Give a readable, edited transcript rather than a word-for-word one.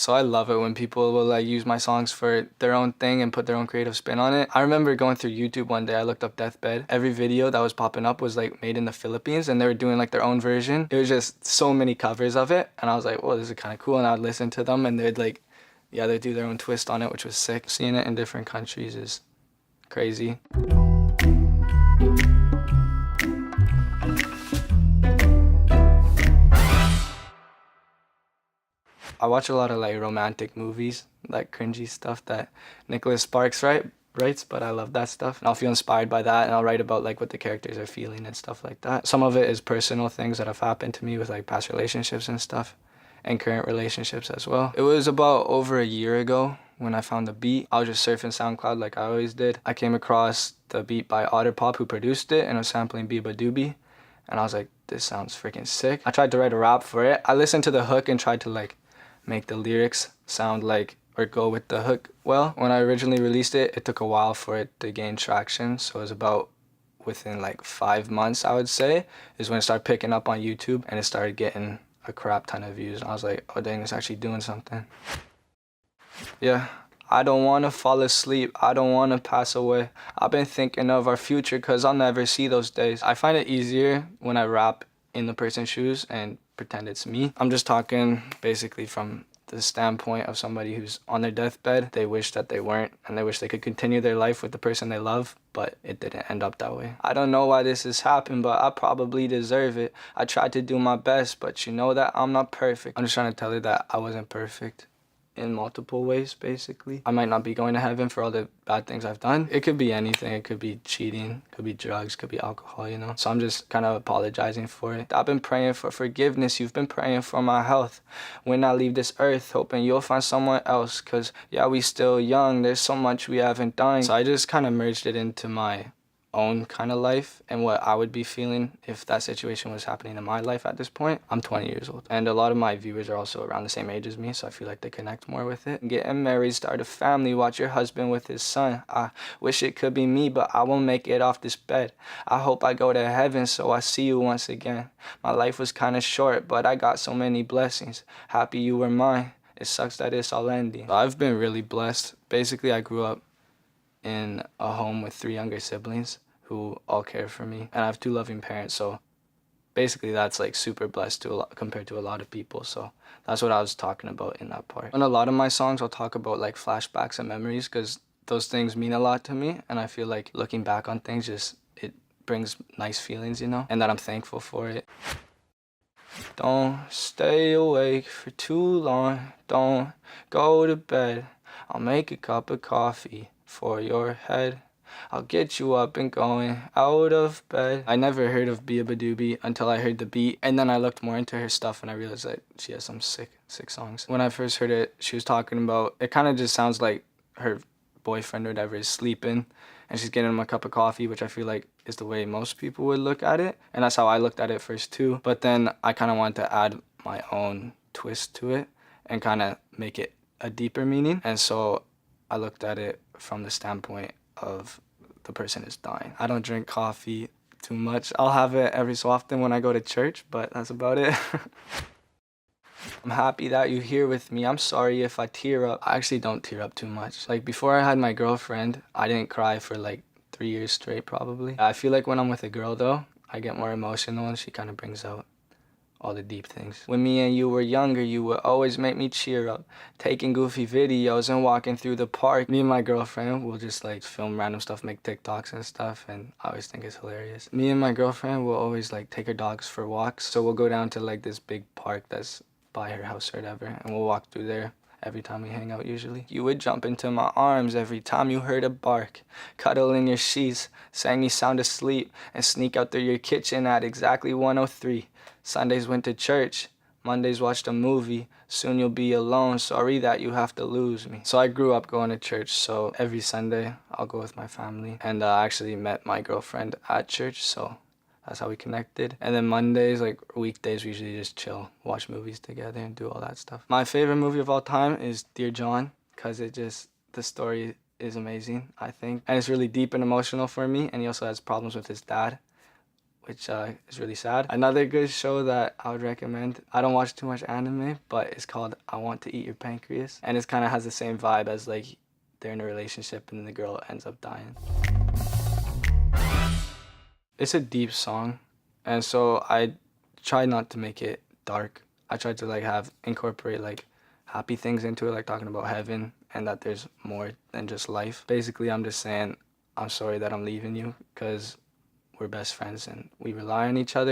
So I love it when people will like use my songs for their own thing and put their own creative spin on it. I remember going through YouTube one day, I looked up Deathbed. Every video that was popping up was like made in the Philippines and they were doing like their own version. It was just so many covers of it and I was like, whoa, this is kind of cool. And I'd listen to them and they'd like, yeah, they'd do their own twist on it, which was sick. Seeing it in different countries is crazy. I watch a lot of like romantic movies, like cringy stuff that Nicholas Sparks writes, but I love that stuff. And I'll feel inspired by that and I'll write about like what the characters are feeling and stuff like that. Some of it is personal things that have happened to me with like past relationships and stuff and current relationships as well. It was about over a year ago when I found the beat. I was just surfing SoundCloud like I always did. I came across the beat by Otterpop who produced it and was sampling beabadoobee. And I was like, this sounds freaking sick. I tried to write a rap for it. I listened to the hook and tried to like make the lyrics sound like or go with the hook well. When I originally released it, it took a while for it to gain traction. So it was about within like 5 months, I would say, is when it started picking up on YouTube and it started getting a crap ton of views. And I was like, oh dang, it's actually doing something. Yeah. I don't want to fall asleep. I don't want to pass away. I've been thinking of our future because I'll never see those days. I find it easier when I rap in the person's shoes and pretend it's me. I'm just talking basically from the standpoint of somebody who's on their deathbed. They wish that they weren't and they wish they could continue their life with the person they love, but it didn't end up that way. I don't know why this has happened, but I probably deserve it. I tried to do my best, but you know that I'm not perfect. I'm just trying to tell her that I wasn't perfect in multiple ways, basically. I might not be going to heaven for all the bad things I've done. It could be anything. It could be cheating, could be drugs, could be alcohol, you know? So I'm just kind of apologizing for it. I've been praying for forgiveness. You've been praying for my health. When I leave this earth, hoping you'll find someone else. Cause yeah, we still young. There's so much we haven't done. So I just kind of merged it into my own kind of life and what I would be feeling if that situation was happening in my life at this point. I'm 20 years old and a lot of my viewers are also around the same age as me, so I feel like they connect more with it. Getting married, start a family, watch your husband with his son. I wish it could be me, but I won't make it off this bed. I hope I go to heaven so I see you once again. My life was kind of short, but I got so many blessings. Happy you were mine. It sucks that it's all ending. I've been really blessed. Basically, I grew up in a home with 3 younger siblings who all care for me, and I have 2 loving parents, so basically that's like super blessed to a lot, compared to a lot of people. So that's what I was talking about in that part. In a lot of my songs I'll talk about like flashbacks and memories because those things mean a lot to me, and I feel like looking back on things just it brings nice feelings, you know, and that I'm thankful for it. Don't stay awake for too long, don't go to bed. I'll make a cup of coffee for your head. I'll get you up and going out of bed. I never heard of beabadoobee until I heard the beat, and then I looked more into her stuff and I realized that she has some sick songs. When I first heard it, she was talking about, it kind of just sounds like her boyfriend or whatever is sleeping and she's getting him a cup of coffee, which I feel like is the way most people would look at it, and that's how I looked at it first too. But then I kind of wanted to add my own twist to it and kind of make it a deeper meaning, and so I looked at it from the standpoint of the person is dying. I don't drink coffee too much. I'll have it every so often when I go to church, but that's about it. I'm happy that you're here with me. I'm sorry if I tear up. I actually don't tear up too much. Like before I had my girlfriend, I didn't cry for like 3 years straight probably. I feel like when I'm with a girl though, I get more emotional and she kind of brings out all the deep things. When me and you were younger, you would always make me cheer up. Taking goofy videos and walking through the park. Me and my girlfriend will just like film random stuff, make TikToks and stuff, and I always think it's hilarious. Me and my girlfriend will always like take our dogs for walks. So we'll go down to like this big park that's by her house or whatever, and we'll walk through there every time we hang out usually. You would jump into my arms every time you heard a bark, cuddle in your sheets, sang me sound asleep, and sneak out through your kitchen at exactly 1:03. Sundays went to church, Mondays watched a movie, soon you'll be alone, sorry that you have to lose me. So I grew up going to church, so every Sunday I'll go with my family, and I actually met my girlfriend at church, so that's how we connected. And then Mondays, like weekdays, we usually just chill, watch movies together and do all that stuff. My favorite movie of all time is Dear John, because the story is amazing, I think. And it's really deep and emotional for me, and he also has problems with his dad, which is really sad. Another good show that I would recommend, I don't watch too much anime, but it's called I Want to Eat Your Pancreas. And it kind of has the same vibe as like they're in a relationship and then the girl ends up dying. It's a deep song, and so I try not to make it dark. I try to like incorporate like happy things into it, like talking about heaven and that there's more than just life. Basically, I'm just saying I'm sorry that I'm leaving you because we're best friends and we rely on each other.